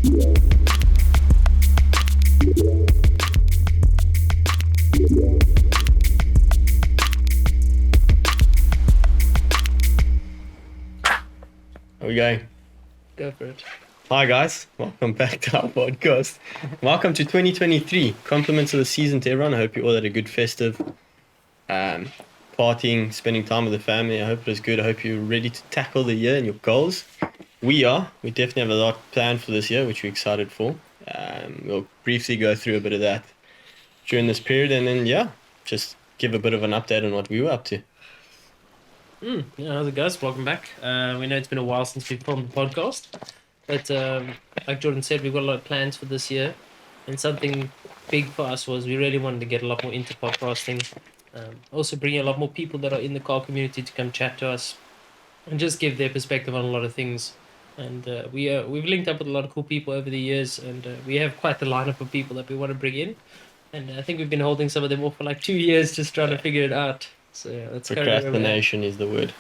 Are we going? Go for it. Hi guys, welcome back to our podcast. Welcome to 2023. Compliments of the season to everyone. I hope you all had a good festive partying, spending time with the family. I hope it was good. I hope you're ready to tackle the year and your goals. We are. We definitely have a lot planned for this year, which we're excited for. We'll briefly go through a bit of that during this period, and then just give a bit of an update on what we were up to. How's it guys? Welcome back. We know it's been a while since we filmed the podcast, but like Jordan said, we've got a lot of plans for this year, and something big for us was we really wanted to get a lot more into podcasting. Also bring a lot more people that are in the car community to come chat to us and just give their perspective on a lot of things. And we've linked up with a lot of cool people over the years, and we have quite the lineup of people that we want to bring in. And I think we've been holding some of them off for like 2 years, just trying to figure it out. So that's Procrastination is the word.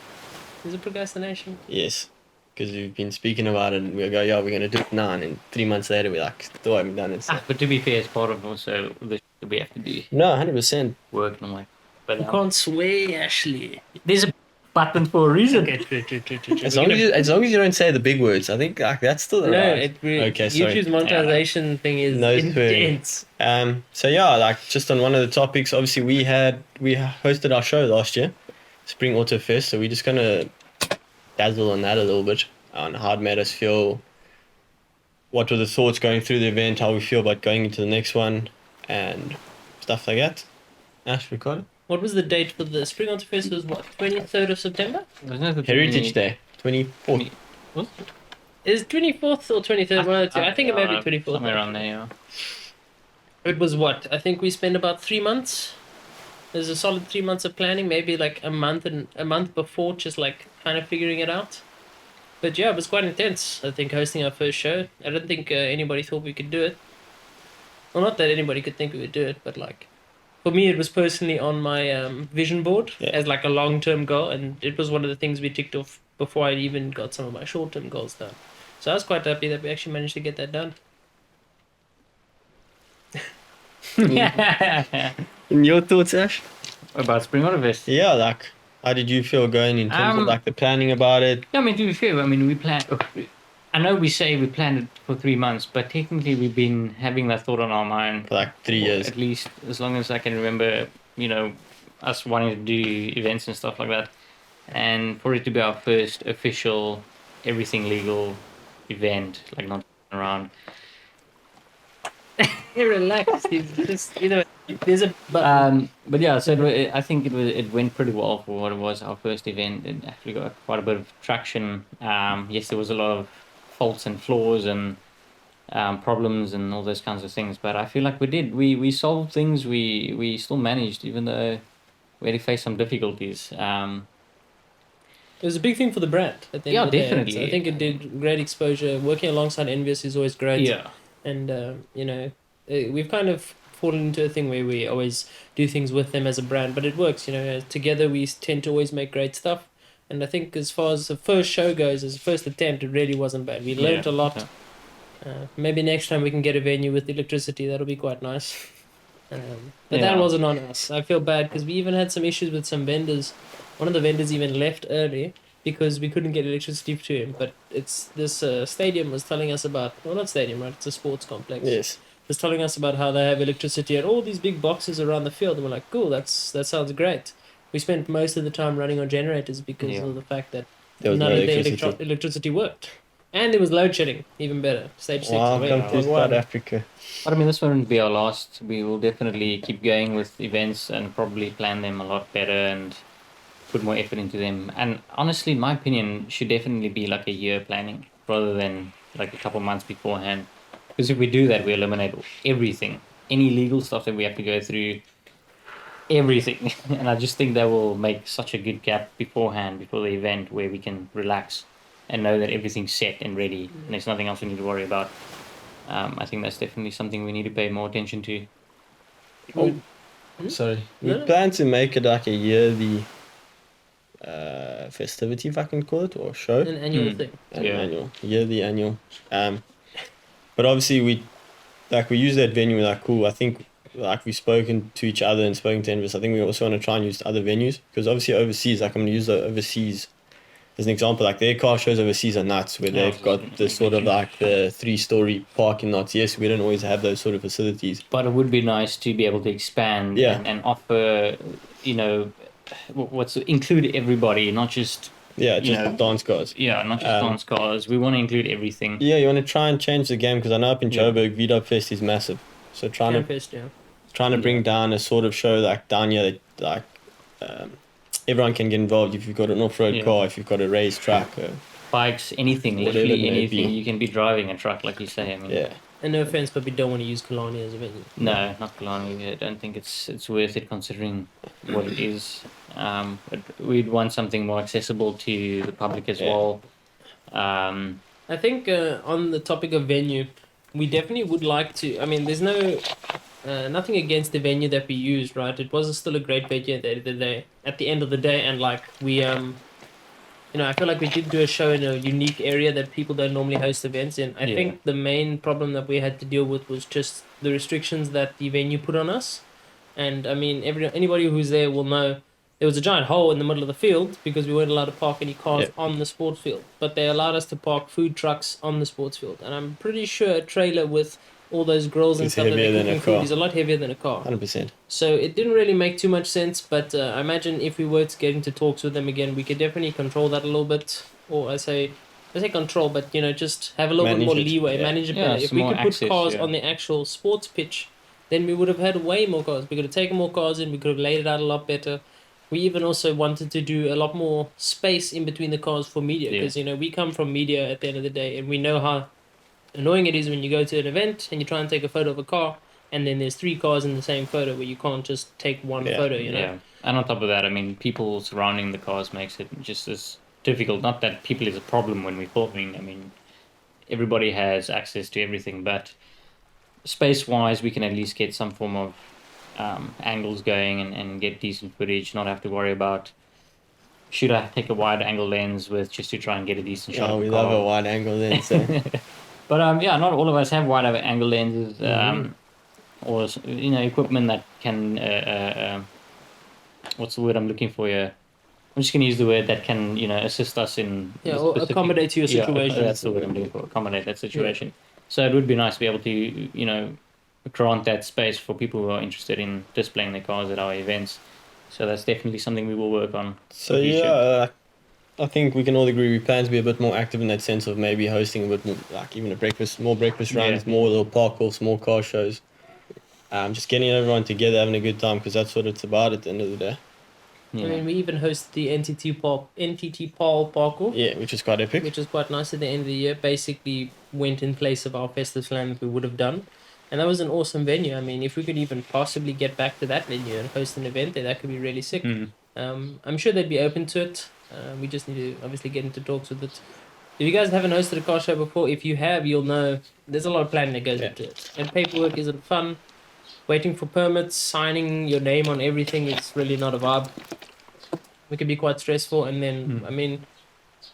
Is it procrastination? Yes, because we've been speaking about it, and we go, we're going to do it now, and then 3 months later, we're like, still haven't done it. So. But to be fair, it's part of also the shit we have to do. No, 100%. Work, and I'm like, but you can't swear, Ashley. There's a button for a reason. Okay, true. As long as you don't say the big words, I think that's still the right. Okay, sorry. YouTube's monetization thing is intense. Just on one of the topics, obviously we hosted our show last year, Spring Auto Fest, so we're just gonna dazzle on that a little bit, on how it made us feel, what were the thoughts going through the event, how we feel about going into the next one, and stuff like that. Ash, record. What was the date for the Spring Auto Fest? Was what, 23rd of September? Heritage Day, 24th. What? Is 24th or 23rd? One or two. I think it may be 24th. Somewhere around there, yeah. It was what? I think we spent about 3 months. There's a solid 3 months of planning, maybe like a month before, just like kind of figuring it out. But yeah, it was quite intense. I think hosting our first show. I don't think anybody thought we could do it. Well, not that anybody could think we would do it, but like, for me, it was personally on my vision board as like a long-term goal, and it was one of the things we ticked off before I even got some of my short-term goals done. So I was quite happy that we actually managed to get that done. And your thoughts, Ash? About Spring Auto Fest? Yeah, like, how did you feel going in terms of like the planning about it? Yeah, I mean, to be fair, we planned. I know we say we planned it for 3 months, but technically we've been having that thought on our mind for like 3 years. At least, as long as I can remember, us wanting to do events and stuff like that. And for it to be our first official, everything legal event, like not around. Relax, just, there's a... But yeah, so I think it went pretty well for what it was, our first event. It actually got quite a bit of traction. Yes, there was a lot of faults and flaws and problems and all those kinds of things, but I feel like we solved things. We still managed, even though we had to face some difficulties. It was a big thing for the brand at the end of the definitely. Day. So I think it did great exposure. Working alongside Envious is always great. Yeah. And we've kind of fallen into a thing where we always do things with them as a brand, but it works. Together we tend to always make great stuff. And I think as far as the first show goes, as a first attempt, it really wasn't bad. We learned a lot. Yeah. Maybe next time we can get a venue with electricity. That'll be quite nice. But that wasn't on us. I feel bad because we even had some issues with some vendors. One of the vendors even left early because we couldn't get electricity to him. But it's this stadium was telling us about... Well, not stadium, right? It's a sports complex. Yes. Was telling us about how they have electricity and all these big boxes around the field. And we're like, cool, that sounds great. We spent most of the time running on generators because of the fact that none of the electricity worked. And there was load shedding, even better. Stage 6. Welcome to South Africa. But I mean, this won't be our last. We will definitely keep going with events and probably plan them a lot better and put more effort into them. And honestly, in my opinion, should definitely be like a year planning rather than like a couple months beforehand. Because if we do that, we eliminate everything. Any legal stuff that we have to go through, everything. And I just think that will make such a good gap beforehand, before the event, where we can relax and know that everything's set and ready and there's nothing else we need to worry about. I think that's definitely something we need to pay more attention to. Sorry. We plan to make it like a yearly festivity, if I can call it, or show. An annual thing. Annual. Yearly, annual. But obviously we use that venue. We're like, cool. I think like we've spoken to each other and spoken to Envis. I think we also want to try and use other venues because obviously overseas, like I'm gonna use the overseas as an example. Like their car shows overseas are nuts, where Yeah, they've got the sort of like the 3-story parking lots. Yes, we don't always have those sort of facilities. But it would be nice to be able to expand Yeah. and offer, you know, what's include everybody, not just Yeah, you just know, dance cars. not just dance cars. We want to include everything. Yeah, you want to try and change the game because I know up in Yeah. Joburg, VDOP Fest is massive. So trying to Campfest, yeah. bring down a sort of show like down here that like um, everyone can get involved. If you've got an off-road Yeah. car, if you've got a race track, Bikes, anything, Whatever it literally may anything. be. You can be driving a truck, like you say. I mean, yeah, And no offense, but we don't want to use Kalani as a venue. no, not Kalani. I don't think it's worth it considering what it is. But we'd want something more accessible to the public as Yeah. well. Um, I think on the topic of venue, we definitely would like to. I mean, there's no nothing against the venue that we used, right? It was still a great venue at the end of the day. At the end of the day, and like we I feel like we did do a show in a unique area that people don't normally host events in. I Yeah. think the main problem that we had to deal with was just the restrictions that the venue put on us. And I mean, anybody who's there will know there was a giant hole in the middle of the field because we weren't allowed to park any cars Yep. on the sports field. But they allowed us to park food trucks on the sports field. And I'm pretty sure a trailer with all those grills and It's stuff that heavier they're than a cooking food car. is a lot heavier than a car. 100%. So it didn't really make too much sense, but I imagine if we were to get into talks with them again, we could definitely control that a little bit. Or I say control, but just have a little bit Manage more it, leeway, yeah. manage it Yeah, better. If some we more could put access, cars yeah. on the actual sports pitch, then we would have had way more cars. We could have taken more cars in. We could have laid it out a lot better. We even also wanted to do a lot more space in between the cars for media Yeah. because we come from media at the end of the day, and we know how annoying it is when you go to an event and you try and take a photo of a car, and then there's 3 cars in the same photo where you can't just take one Yeah. photo. Yeah, and on top of that, I mean, people surrounding the cars makes it just as difficult. Not that people is a problem when we're filming. I mean, everybody has access to everything, but space-wise, we can at least get some form of angles going and get decent footage. Not have to worry about should I take a wide angle lens with just to try and get a decent shot. Oh, of we the love car. a wide angle then. So But yeah, not all of us have wide angle lenses, Mhm. or equipment that can. What's the word I'm looking for here? I'm just going to use the word that can assist us in Or accommodate to your situation. that's the word I'm looking for. Accommodate that situation. So it would be nice to be able to grant that space for people who are interested in displaying their cars at our events. So that's definitely something we will work on. So in the future. yeah, I think we can all agree we plan to be a bit more active in that sense of maybe hosting a bit more, like even more breakfast runs, Yeah. more little park-offs, more car shows. Just getting everyone together, having a good time because that's what it's about at the end of the day. Yeah. I mean, we even host the NTT Paul parkour, Yeah, which is quite epic. which is quite nice at the end of the year. Basically, went in place of our festive slam that we would have done, and that was an awesome venue. I mean, if we could even possibly get back to that venue and host an event there, that could be really sick. Mhm. I'm sure they'd be open to it. We just need to obviously get into talks with it. If you guys haven't hosted a car show before, if you have, you'll know there's a lot of planning that goes Yeah. into it. And paperwork isn't fun. Waiting for permits, signing your name on everything, it's really not a vibe. It can be quite stressful. And then, I mean,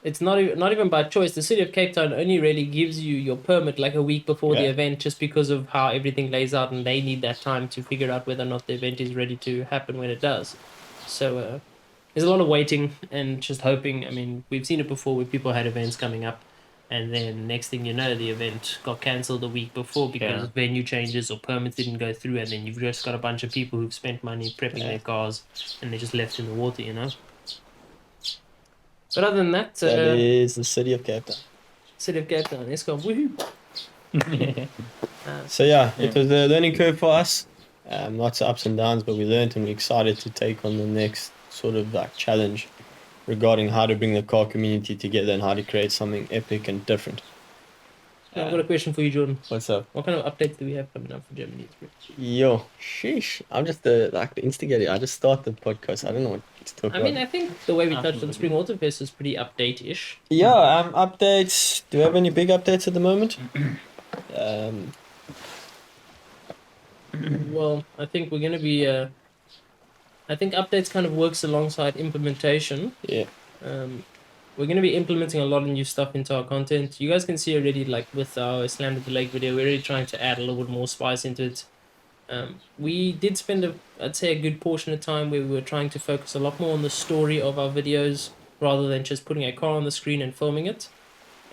it's not even by choice. The city of Cape Town only really gives you your permit like a week before the Yeah. event just because of how everything lays out, and they need that time to figure out whether or not the event is ready to happen when it does. So there's a lot of waiting and just hoping. I mean, we've seen it before where people had events coming up, and then next thing you know, the event got cancelled a week before because Yeah. venue changes or permits didn't go through, and then you've just got a bunch of people who've spent money prepping Yeah. their cars, and they're just left in the water. But other than that, That is the city of Cape Town. City of Cape Town, let's go, woohoo! So yeah, it Yeah. was a learning curve for us. Lots of ups and downs, but we learned and we're excited to take on the next sort of like challenge regarding how to bring the car community together and how to create something epic and different. I've got a question for you, Jordan. What's up? What kind of updates do we have coming up for Germany? Yo, sheesh. I'm just the instigator. I just start the podcast. I don't know what to talk I about. mean, I think the way we touched on Spring Auto Fest is pretty update-ish. Yeah, updates. Do we have any big updates at the moment? Well, I think we're going to be... I think updates kind of works alongside implementation. Yeah. we're going to be implementing a lot of new stuff into our content. You guys can see already, like with our Slam to the Lake video, we're really trying to add a little bit more spice into it. We did spend, I'd say, a good portion of time where we were trying to focus a lot more on the story of our videos rather than just putting a car on the screen and filming it.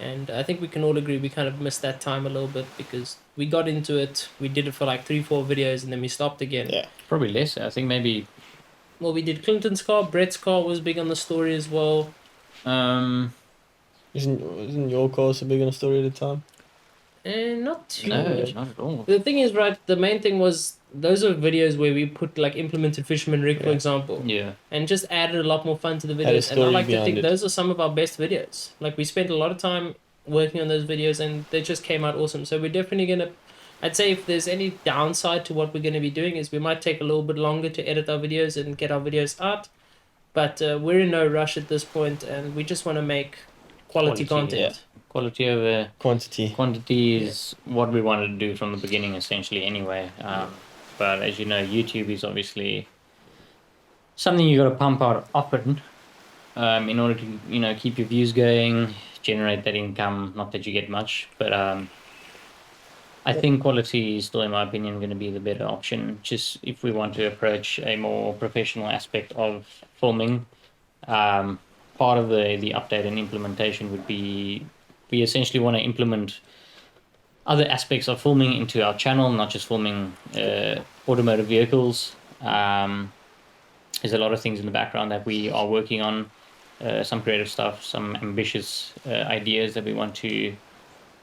And I think we can all agree we kind of missed that time a little bit because we got into it, we did it for like 3-4 videos, and then we stopped again. Yeah. Probably less. I think maybe. Well, we did Clinton's car, Brett's car was big on the story as well. Isn't your car so big on a story at the time? And not too No, much. not at all. The thing is, right, the main thing was those are videos where we put like implemented Fisherman Rig, for Yeah. example, Yeah. and just added a lot more fun to the Had a videos. And I story like to behind think it. those are some of our best videos. Like, we spent a lot of time working on those videos and they just came out awesome. So we're definitely going to, I'd say if there's any downside to what we're going to be doing is we might take a little bit longer to edit our videos and get our videos out. But we're in no rush at this point and we just want to make quality Quality, content. Quality over Quantity. quantity is what we wanted to do from the beginning, essentially. Anyway, but as you know, YouTube is obviously something you got to pump out often, in order to keep your views going, generate that income. Not that you get much, but I think quality is still, in my opinion, going to be the better option. Just if we want to approach a more professional aspect of filming, part of the update and implementation would be we essentially want to implement other aspects of filming into our channel, not just filming automotive vehicles. There's a lot of things in the background that we are working on, some creative stuff, some ambitious ideas that we want to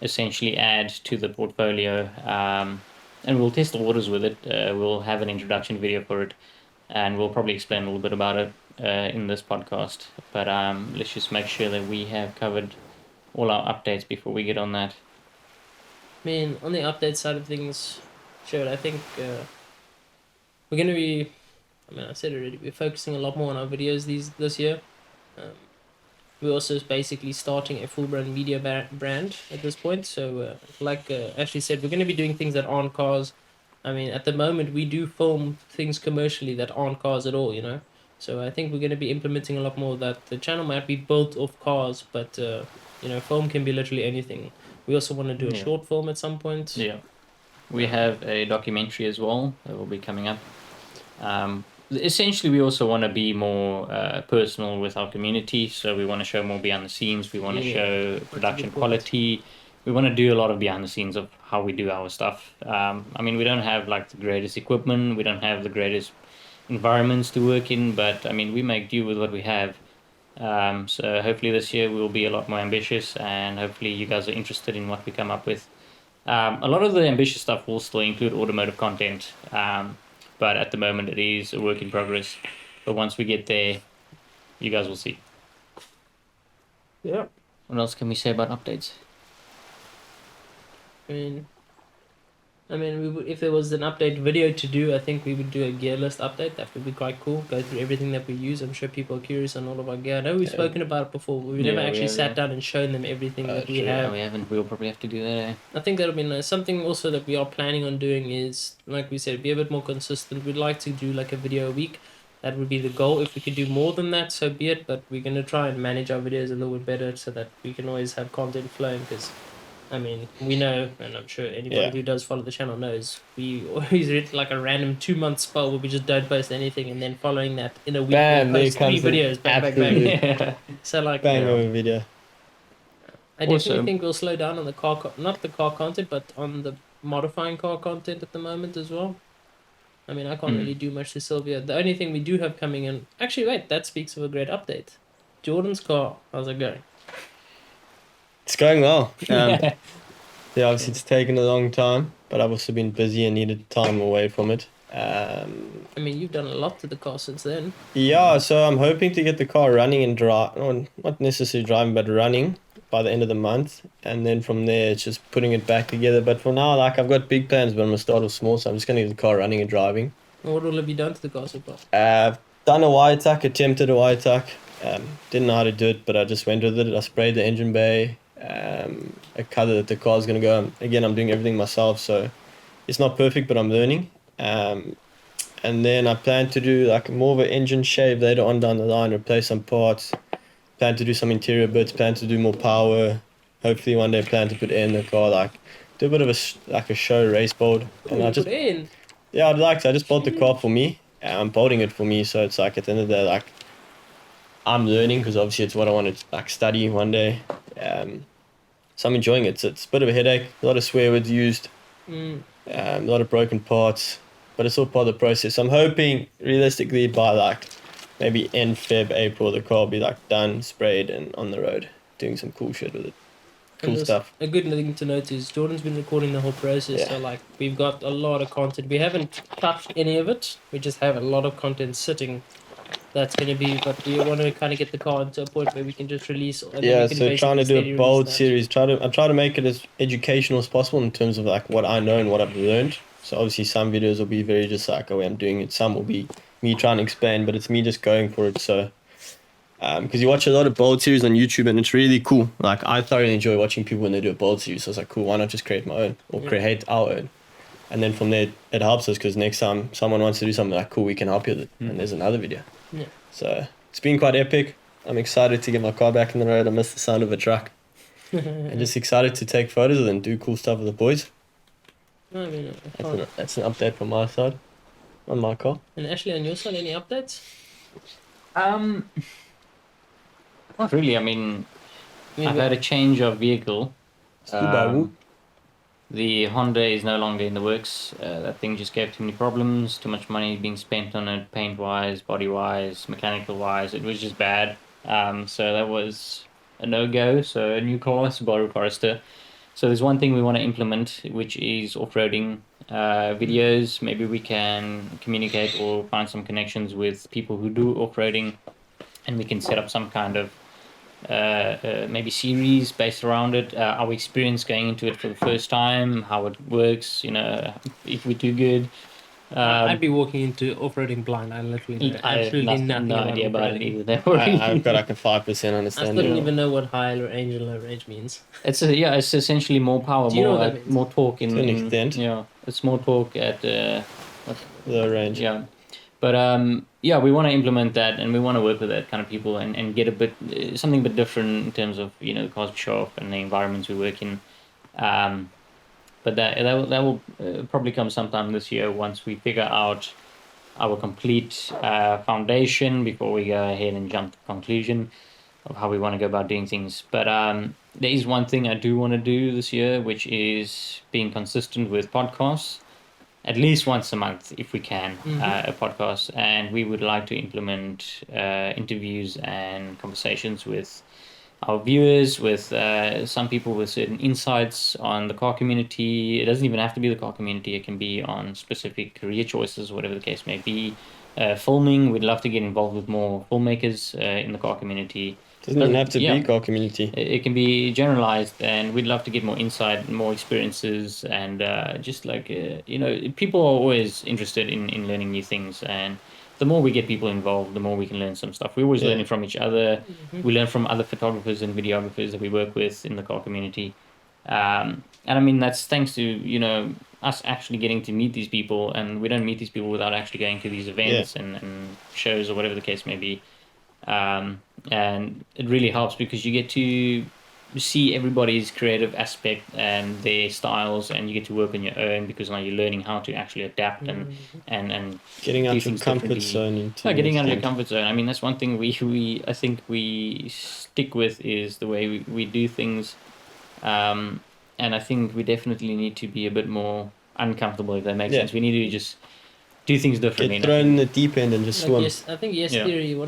essentially add to the portfolio, and we'll test the waters with it. We'll have an introduction video for it, and we'll probably explain a little bit about it in this podcast. But let's just make sure that we have covered all our updates before we get on that. I mean, on the update side of things, sure, I think we're going to be, I mean, I said already, we're focusing a lot more on our videos this year. We're also basically starting a full-blown media brand at this point. So, like Ashley said, we're going to be doing things that aren't cars. I mean, at the moment, we do film things commercially that aren't cars at all, you know? So I think we're going to be implementing a lot more of that. The channel might be built off cars, but, film can be literally anything. We also want to do a Yeah. short film at some point. Yeah, we have a documentary as well that will be coming up. Essentially, we also want to be more personal with our community, so we want to show more behind the scenes. We want to Yeah, show that's a production good point. quality. We want to do a lot of behind the scenes of how we do our stuff. I mean, we don't have like the greatest equipment, we don't have the greatest environments to work in, but I mean, we make do with what we have. So hopefully this year we'll be a lot more ambitious, and hopefully you guys are interested in what we come up with. A lot of the ambitious stuff will still include automotive content, but at the moment it is a work in progress. But once we get there, you guys will see. Yeah. What else can we say about updates? I mean, if there was an update video to do, I think we would do a gear list update. That would be quite cool. Go through everything that we use. I'm sure people are curious on all of our gear. I know we've spoken about it before, but we've never Yeah, we actually have, sat yeah. down and shown them everything that we true. have. No, we haven't. We'll probably have to do that. Eh? I think that'll be nice. Something also that we are planning on doing is, like we said, be a bit more consistent. We'd like to do like a video a week. That would be the goal. If we could do more than that, so be it. But we're going to try and manage our videos a little bit better so that we can always have content flowing. Because, I mean, we know, and I'm sure anybody Yeah. who does follow the channel knows, we always hit like a random 2-month spell where we just don't post anything. And then following that, in a week, Bam, we there post 3 comes an videos back. absolute So, like, bang Yeah. of a video. I definitely Also- think we'll slow down on the not the car content, but on the modifying car content at the moment as well. I mean, I can't really do much to Sylvia. The only thing we do have coming in... Actually, wait, that speaks of a great update. Jordan's car, how's it going? It's going well. Yeah, obviously it's taken a long time, but I've also been busy and needed time away from it. I mean, you've done a lot to the car since then. Yeah, so I'm hoping to get the car running and drive, or not necessarily driving, but running by the end of the month. And then from there, it's just putting it back together. But for now, like, I've got big plans, but I'm going to start off small, so I'm just going to get the car running and driving. What all have you done to the car so far? I've done a wire tuck, attempted a wire tuck. Didn't know how to do it, but I just went with it. I sprayed the engine bay, a color that the car's going to go. Again, I'm doing everything myself, so it's not perfect, but I'm learning. And then I plan to do like more of an engine shave later on down the line, replace some parts, plan to do some interior bits, plan to do more power. Hopefully one day plan to put air in the car, like do a bit of a show race board. And I just I'd like to. I just bought the car for me. I'm building it for me, so it's like at the end of the day, like I'm learning because obviously it's what I want to like study one day. So I'm enjoying it. So it's a bit of a headache, a lot of swear words used, a lot of broken parts, but it's all part of the process. I'm hoping realistically by like maybe end Feb, April, the car will be like done, sprayed, and on the road doing some cool shit with it. Cool stuff. A good thing to note is Jordan's been recording the whole process, Yeah. so like we've got a lot of content. We haven't touched any of it. We just have a lot of content sitting. That's gonna be, but we want to kind of get the car into a point where we can just release. And Yeah, we can so trying to do basically a bold steady release series. I'm trying to make it as educational as possible in terms of like what I know and what I've learned. So obviously some videos will be very just like, oh, I'm doing it. Some will be me trying to explain, but it's me just going for it. So because you watch a lot of bold series on YouTube and it's really cool. Like I thoroughly enjoy watching people when they do a bold series. So it's like, cool, why not just create my own or create our own? And then from there, it helps us because next time someone wants to do something like, cool, we can help you with it. And there's another video. Yeah. So it's been quite epic. I'm excited to get my car back in the road. I miss the sound of a truck. And just excited to take photos of it and do cool stuff with the boys. I mean, That's an update from my side on my car. And Ashley, on your side, any updates? Not really. I mean, I've had a change of vehicle. The Honda is no longer in the works. That thing just gave too many problems, too much money being spent on it, paint-wise, body-wise, mechanical-wise. It was just bad. So that was a no-go. So a new car, Subaru Forester. So there's one thing we want to implement, which is off-roading videos. Maybe we can communicate or find some connections with people who do off-roading, and we can set up some kind of maybe series based around it, our experience going into it for the first time, how it works, if we do good. I'd be walking into off-roading blind. I literally know absolutely nothing no idea about it off-roading. either. I've got like a 5% I still understanding. don't even know what high or angel low range means. It's essentially more power, Do you know more what that means? more torque To an extent. Yeah, it's more torque at The range. yeah. But we want to implement that, and we want to work with that kind of people and get a bit something a bit different in terms of the cars we show off and the environments we work in. But that will probably come sometime this year once we figure out our complete foundation before we go ahead and jump to the conclusion of how we want to go about doing things. But there is one thing I do want to do this year, which is being consistent with podcasts. At least once a month, if we can, a podcast. And we would like to implement interviews and conversations with our viewers, with some people with certain insights on the car community. It doesn't even have to be the car community. It can be on specific career choices, whatever the case may be. Filming, we'd love to get involved with more filmmakers in the car community. Doesn't even have to be car community. It can be generalized, and we'd love to get more insight, more experiences, and just like people are always interested in learning new things, and the more we get people involved, the more we can learn some stuff. We're always learning from each other. We learn from other photographers and videographers that we work with in the car community, and I mean that's thanks to us actually getting to meet these people, and we don't meet these people without actually going to these events and shows or whatever the case may be. And it really helps because you get to see everybody's creative aspect and their styles, and you get to work on your own because now you're learning how to actually adapt and Getting out do your things comfort differently. zone. Getting out of your comfort zone. I mean, that's one thing I think we stick with is the way we do things, and I think we definitely need to be a bit more uncomfortable, if that makes sense. We need to just do things differently. Get thrown in the deep end and just swim. Yes, I think Theory. How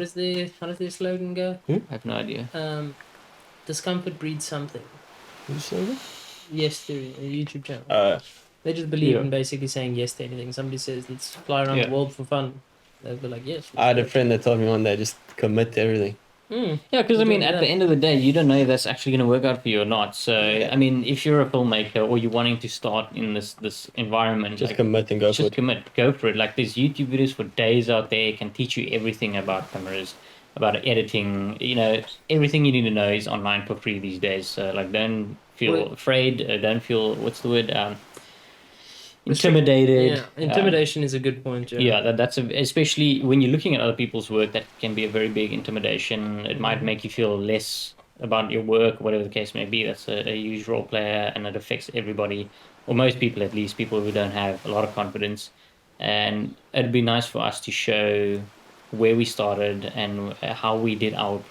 does their slogan go? I have no idea. Discomfort breeds something. Who's saying Yes Theory, a YouTube channel. They just believe in basically saying yes to anything. Somebody says let's fly around the world for fun. They'll be like yes. I had a friend that told me one day just commit to everything. Yeah, because I mean, at the end of the day, you don't know if that's actually going to work out for you or not. So, I mean, if you're a filmmaker or you're wanting to start in this environment, just commit and go for it. Go for it. Like, there's YouTube videos for days out there. It can teach you everything about cameras, about editing. Everything you need to know is online for free these days. So, like, don't feel afraid. Don't feel, what's the word? intimidated. Yeah, intimidation is a good point. Yeah. Yeah, especially when you're looking at other people's work, that can be a very big intimidation. It might Mm-hmm. make you feel less about your work, whatever the case may be. That's a huge role player, and it affects everybody, or most people at least, people who don't have a lot of confidence. And it'd be nice for us to show where we started and how we did how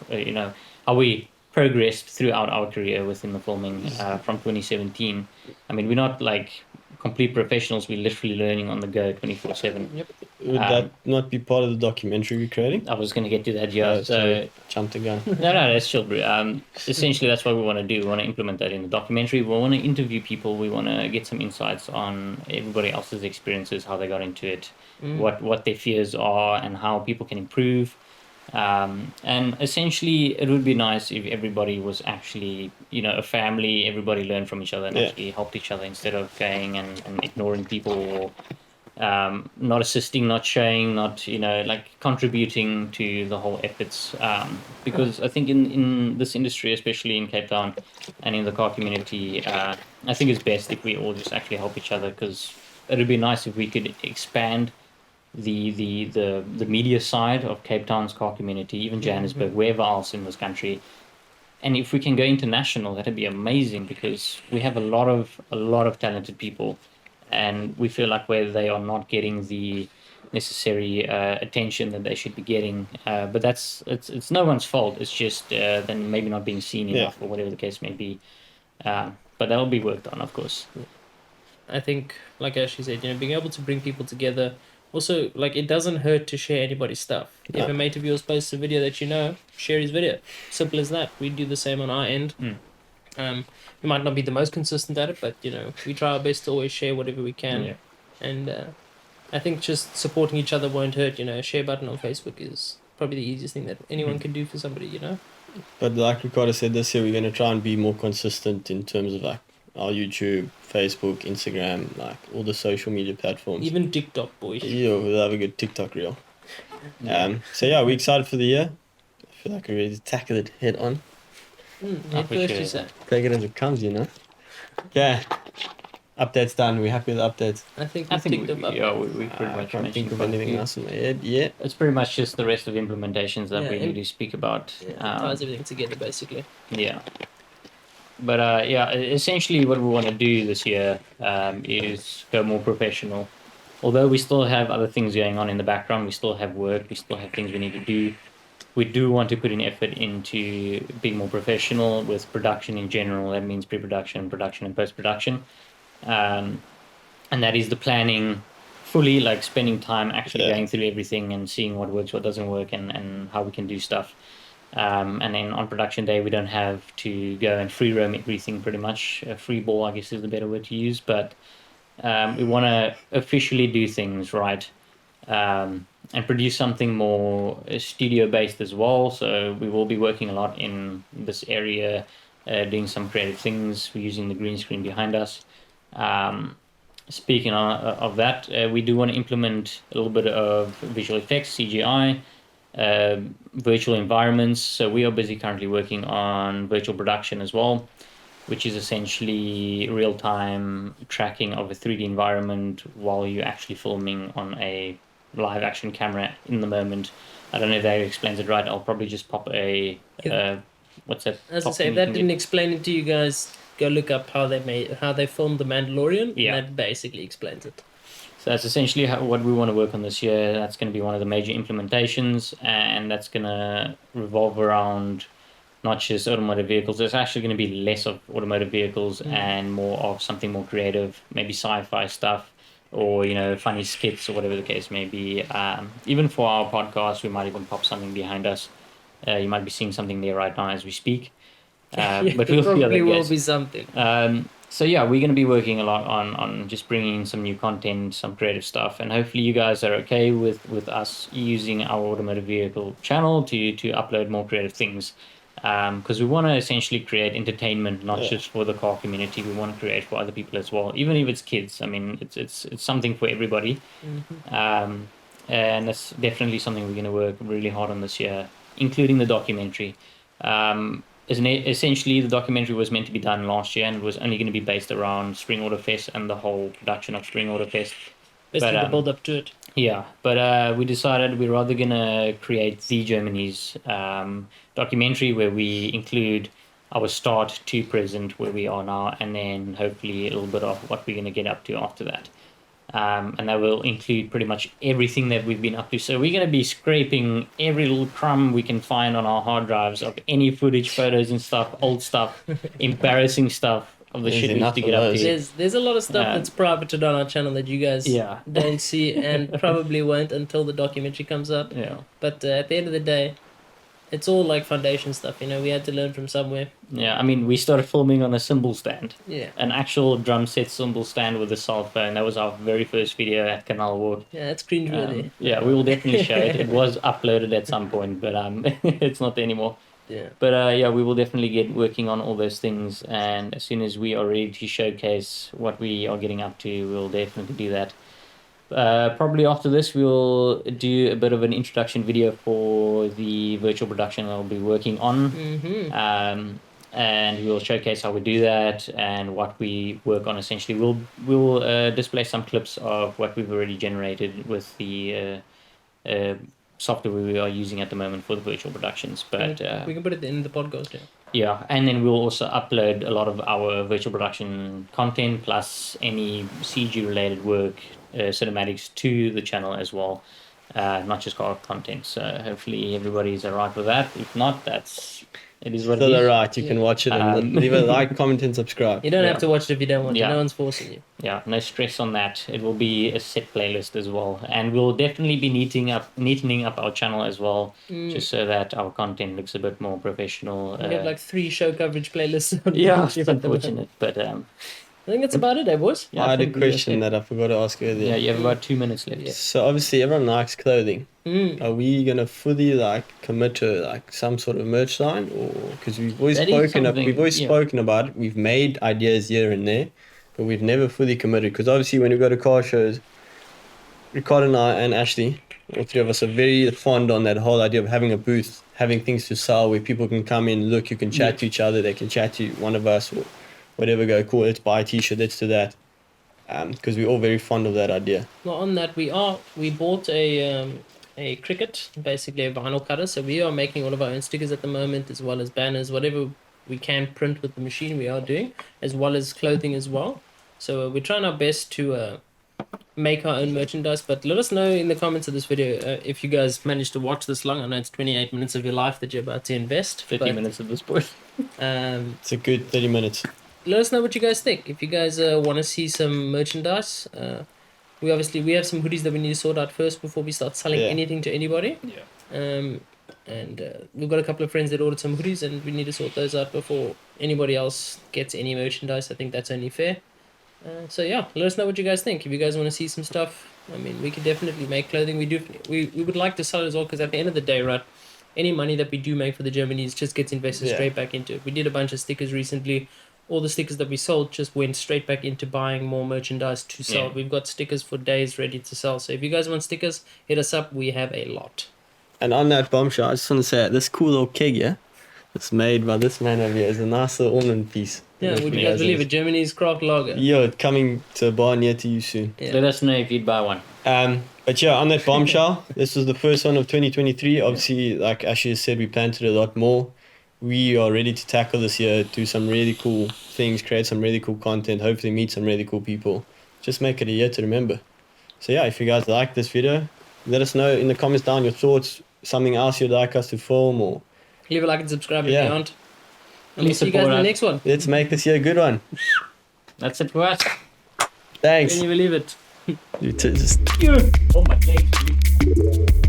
we progressed throughout our career within the filming from 2017. I mean, we're not like complete professionals. We're literally learning on the go 24/7. Yep. Would that not be part of the documentary we're creating? I was going to get to that, yeah. Oh, So sorry, jumped the gun. no, that's chill, bro. Essentially, that's what we want to do. We want to implement that in the documentary. We want to interview people. We want to get some insights on everybody else's experiences, how they got into it, what their fears are, and how people can improve. And essentially, it would be nice if everybody was actually, a family. Everybody learned from each other and actually helped each other instead of going and ignoring people or not assisting, not showing, not like contributing to the whole efforts. Because I think in this industry, especially in Cape Town and in the car community, I think it's best if we all just actually help each other. Because it would be nice if we could expand the media side of Cape Town's car community, even Johannesburg, wherever else in this country. And if we can go international, that'd be amazing because we have a lot of talented people, and we feel like where they are not getting the necessary attention that they should be getting. But it's no one's fault. It's just then maybe not being seen enough or whatever the case may be. But that'll be worked on, of course. I think, like Ashley said, being able to bring people together. Also, like, it doesn't hurt to share anybody's stuff. No. If a mate of yours posts a video that share his video. Simple as that. We do the same on our end. We might not be the most consistent at it, but, we try our best to always share whatever we can. Yeah. And I think just supporting each other won't hurt. Share button on Facebook is probably the easiest thing that anyone can do for somebody, But like Ricardo said, this year we're going to try and be more consistent in terms of like our YouTube, Facebook, Instagram, like all the social media platforms. Even TikTok, boy. Yeah, we'll have a good TikTok reel. So yeah, we're excited for the year. I feel like we're ready to tackle it head on. Head first, you say. Take it as it comes, Yeah. Updates done. We're happy with the updates. I think we ticked them up. we pretty I much can't think mentioned of quite a anything few. else in my head. Yeah. It's pretty much just the rest of the implementations that Yeah, we and- need to speak about. Yeah, it ties everything together, basically. Yeah. But essentially what we want to do this year is go more professional. Although we still have other things going on in the background, we still have work, we still have things we need to do. We do want to put an effort into being more professional with production in general. That means pre-production, production, and post-production. And that is the planning fully, like spending time actually going through everything and seeing what works, what doesn't work, and how we can do stuff. And then on production day, we don't have to go and free roam everything pretty much. Free ball, I guess, is the better word to use. But we want to officially do things right and produce something more studio-based as well. So we will be working a lot in this area, doing some creative things. We're using the green screen behind us. Speaking of that, we do want to implement a little bit of visual effects, CGI, virtual environments. So we are busy currently working on virtual production as well, which is essentially real-time tracking of a 3D environment while you're actually filming on a live action camera in the moment. I don't know if that explains it right. I'll probably just pop a what's that? As I say, if that didn't explain it to you guys, go look up how they filmed The Mandalorian. Yeah. And that basically explains it. So that's essentially what we want to work on this year. That's going to be one of the major implementations, and that's going to revolve around not just automotive vehicles. There's actually going to be less of automotive vehicles and more of something more creative, maybe sci-fi stuff, or funny skits or whatever the case may be. Even for our podcast, we might even pop something behind us. You might be seeing something there right now as we speak. But we'll see how that probably will goes. be something. So yeah, we're going to be working a lot on just bringing some new content, some creative stuff, and hopefully you guys are okay with us using our automotive vehicle channel to upload more creative things. Because we want to essentially create entertainment, not just for the car community. We want to create for other people as well, even if it's kids. I mean, it's something for everybody. And that's definitely something we're going to work really hard on this year, including the documentary. essentially the documentary was meant to be done last year and it was only going to be based around Spring Water Fest and the whole production of Spring Water Fest. Basically, the build up to it. Yeah, but we decided we're rather gonna create the Germany's documentary where we include our start to present, where we are now, and then hopefully a little bit of what we're gonna get up to after that. And that will include pretty much everything that we've been up to. So we're gonna be scraping every little crumb we can find on our hard drives of any footage, photos and stuff, old stuff, embarrassing stuff. Of the There's shit we used to enough get of up those. to. There's a lot of stuff that's privated on our channel that you guys don't see and probably won't until the documentary comes out. Yeah. But at the end of the day, it's all like foundation stuff. You know, we had to learn from somewhere. Yeah, I mean, we started filming on a cymbal stand. Yeah. An actual drum set cymbal stand with a cell phone. That was our very first video at Canal Walk. Yeah, it's cringeworthy. Yeah, we will definitely show it. It was uploaded at some point, but it's not there anymore. Yeah. But yeah, we will definitely get working on all those things, and as soon as we are ready to showcase what we are getting up to, we'll definitely do that. Probably after this, we'll do a bit of an introduction video for the virtual production I'll be working on. Mm-hmm. And we'll showcase how we do that and what we work on. Essentially, we'll display some clips of what we've already generated with the software we are using at the moment for the virtual productions. But we can put it in the podcast. Yeah, and then we'll also upload a lot of our virtual production content plus any CG related work, cinematics to the channel as well, not just car content. So hopefully everybody's alright with that. If not, it is what Still it is. alright, you can watch it and leave a like, comment and subscribe. You don't have to watch it if you don't want to. No one's forcing you. Yeah, no stress on that. It will be a set playlist as well. And we'll definitely be neatening up our channel as well, just so that our content looks a bit more professional. We have like 3 show coverage playlists. Yeah, it's unfortunate, but I think that's about it, boys. Yeah, I had a question that I forgot to ask earlier. Yeah, you have about 2 minutes left. Yeah. So obviously everyone likes clothing. Are we gonna fully like commit to like some sort of merch line, or because we've always spoken about it, we've made ideas here and there, but we've never fully committed. Because obviously when we go to car shows, Ricardo and I and Ashley, all 3 of us are very fond on that whole idea of having a booth, having things to sell where people can come in, look, you can chat to each other, they can chat to one of us or whatever, go, cool, let's buy a t-shirt, let's do that. Because we're all very fond of that idea. Well, on that, we bought a Cricut, basically a vinyl cutter. So we are making all of our own stickers at the moment, as well as banners, whatever we can print with the machine we are doing, as well as clothing as well. So we're trying our best to make our own merchandise. But let us know in the comments of this video if you guys managed to watch this long. I know it's 28 minutes of your life that you're about to invest. 30 minutes at this point. It's a good 30 minutes. Let us know what you guys think. If you guys want to see some merchandise, we have some hoodies that we need to sort out first before we start selling anything to anybody. Yeah. And we've got a couple of friends that ordered some hoodies, and we need to sort those out before anybody else gets any merchandise. I think that's only fair. So yeah, let us know what you guys think. If you guys want to see some stuff, I mean, we could definitely make clothing. We would like to sell it as well, because at the end of the day, right, any money that we do make for the Germanese just gets invested straight back into it. We did a bunch of stickers recently. All the stickers that we sold just went straight back into buying more merchandise to sell. We've got stickers for days ready to sell. So if you guys want stickers, hit us up. We have a lot. And on that bombshell, I just want to say, this cool little keg, it's made by this man over here. It's a nice little ornament piece. Yeah, would you guys believe it? Germany's craft lager. Yo, coming to a bar near to you soon. Yeah. Let us know if you'd buy one. But yeah, on that bombshell, this was the first one of 2023. Obviously, like Ashley said, we planned to do a lot more. We are ready to tackle this year, do some really cool things, create some really cool content, hopefully meet some really cool people. Just make it a year to remember. So yeah, if you guys like this video, let us know in the comments down your thoughts, something else you'd like us to film, or leave a like and subscribe if you aren't. And we'll Please see you guys in the support us. next one. let's make this year a good one. That's it for us. Thanks. Can you believe it? You just Oh my legs.